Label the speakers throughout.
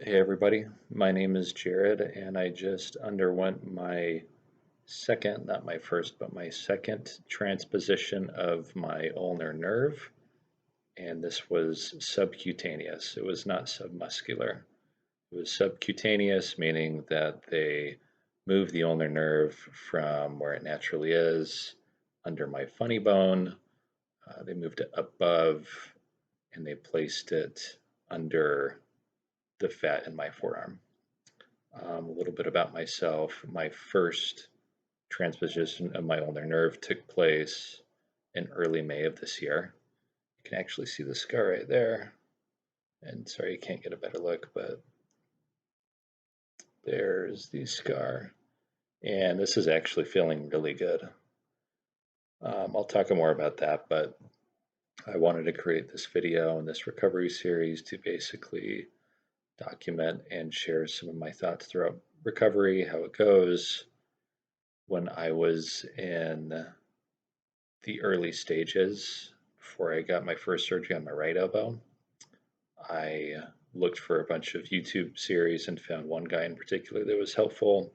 Speaker 1: Hey everybody, my name is Jared and I just underwent my second, not my first, but my second transposition of my ulnar nerve, and this was subcutaneous. It was not submuscular. It was subcutaneous, meaning that they moved the ulnar nerve from where it naturally is, under my funny bone. They moved it above and they placed it under the fat in my forearm. A little bit about myself. My first transposition of my ulnar nerve took place in early May of this year. You can actually see the scar right there. And sorry, you can't get a better look, but there's the scar. And this is actually feeling really good. I'll talk more about that, but I wanted to create this video and this recovery series to basically document and share some of my thoughts throughout recovery, how it goes. When I was in the early stages before I got my first surgery on my right elbow, I looked for a bunch of YouTube series and found one guy in particular that was helpful.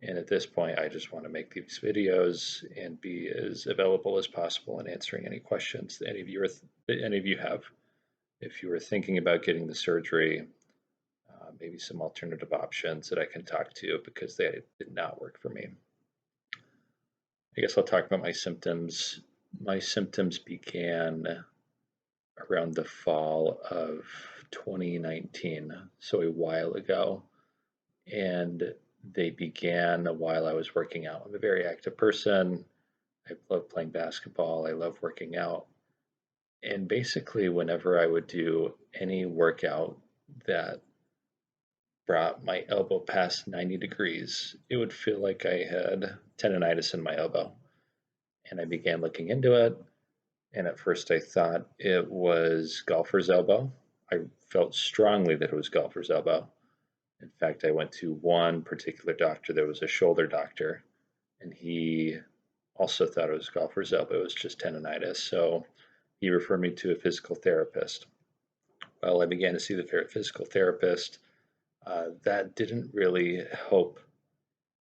Speaker 1: And at this point, I just want to make these videos and be as available as possible in answering any questions that any of you have. If you are thinking about getting the surgery, maybe some alternative options that I can talk to because they did not work for me. I guess I'll talk about my symptoms. My symptoms began around the fall of 2019, so a while ago. And they began while I was working out. I'm a very active person. I love playing basketball. I love working out. And basically, whenever I would do any workout that brought my elbow past 90 degrees, it would feel like I had tendonitis in my elbow. And I began looking into it. And at first I thought it was golfer's elbow. I felt strongly that it was golfer's elbow. In fact, I went to one particular doctor that was a shoulder doctor, and he also thought it was golfer's elbow. It was just tendonitis. So he referred me to a physical therapist. Well, I began to see the physical therapist. That didn't really help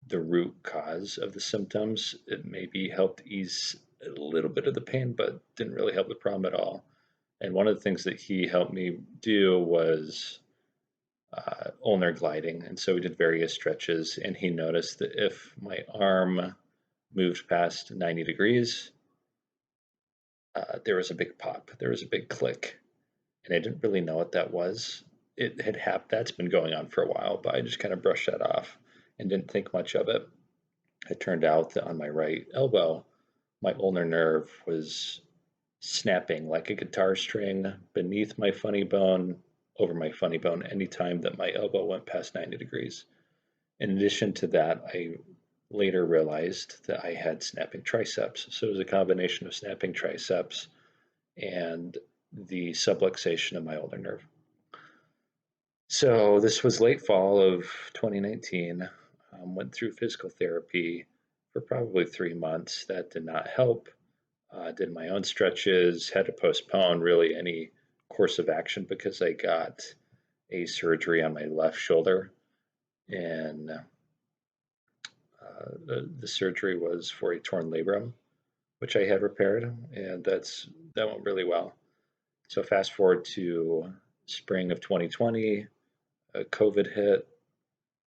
Speaker 1: the root cause of the symptoms. It maybe helped ease a little bit of the pain, but didn't really help the problem at all. And one of the things that he helped me do was ulnar gliding. And so we did various stretches, and he noticed that if my arm moved past 90 degrees, there was a big pop, there was a big click. And I didn't really know what that was. It had happened, that's been going on for a while, but I just kind of brushed that off and didn't think much of it. It turned out that on my right elbow, my ulnar nerve was snapping like a guitar string beneath my funny bone, over my funny bone, anytime that my elbow went past 90 degrees. In addition to that, I later realized that I had snapping triceps. So it was a combination of snapping triceps and the subluxation of my ulnar nerve. So this was late fall of 2019. Went through physical therapy for probably 3 months. That did not help. Did my own stretches, had to postpone really any course of action because I got a surgery on my left shoulder. And the surgery was for a torn labrum, which I had repaired, and that went really well. So fast forward to spring of 2020, COVID hit.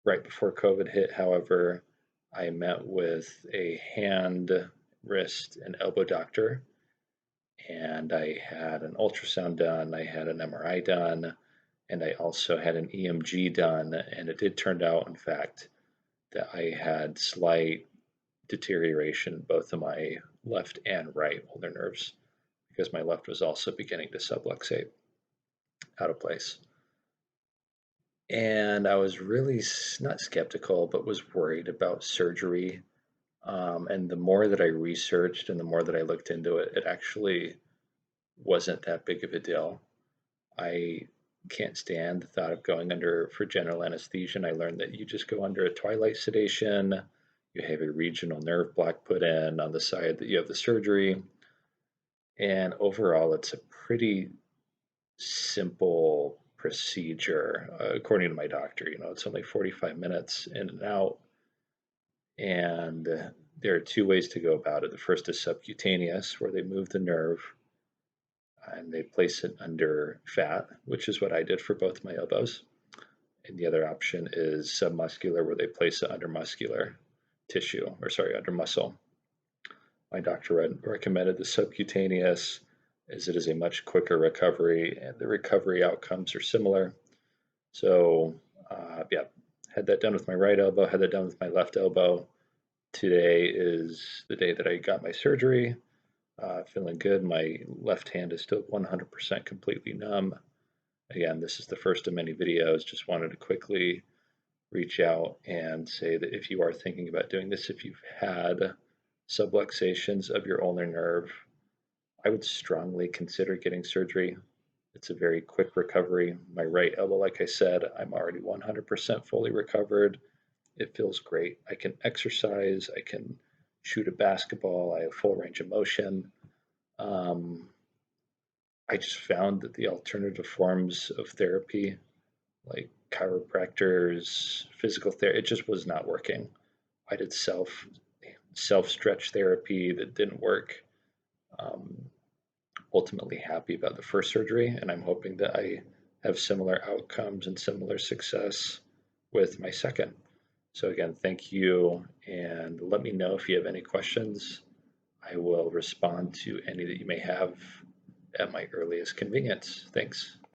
Speaker 1: Right before COVID hit, however, I met with a hand, wrist, and elbow doctor, and I had an ultrasound done, I had an MRI done, and I also had an EMG done, and it did turn out, in fact, that I had slight deterioration both of my left and right ulnar nerves because my left was also beginning to subluxate out of place. And I was really not skeptical, but was worried about surgery. And the more that I researched and the more that I looked into it, it actually wasn't that big of a deal. I can't stand the thought of going under for general anesthesia. And I learned that you just go under a twilight sedation, you have a regional nerve block put in on the side that you have the surgery. And overall, it's a pretty simple procedure, according to my doctor. It's only 45 minutes in and out, and there are two ways to go about it. The first is subcutaneous, where they move the nerve and they place it under fat, which is what I did for both my elbows. And the other option is submuscular, where they place it under muscular tissue, or sorry, under muscle. My doctor recommended the subcutaneous, as it is a much quicker recovery and the recovery outcomes are similar. So, yeah, had that done with my right elbow, had that done with my left elbow. Today is the day that I got my surgery. Feeling good. My left hand is still 100% completely numb. Again, this is the first of many videos. Just wanted to quickly reach out and say that if you are thinking about doing this, if you've had subluxations of your ulnar nerve, I would strongly consider getting surgery. It's a very quick recovery. My right elbow, like I said, I'm already 100% fully recovered. It feels great. I can exercise, I can shoot a basketball, I have full range of motion. I just found that the alternative forms of therapy, like chiropractors, physical therapy, it just was not working. I did self stretch therapy that didn't work. Um, Ultimately happy about the first surgery, and I'm hoping that I have similar outcomes and similar success with my second. So again, thank you, and let me know if you have any questions. I will respond to any that you may have at my earliest convenience. Thanks.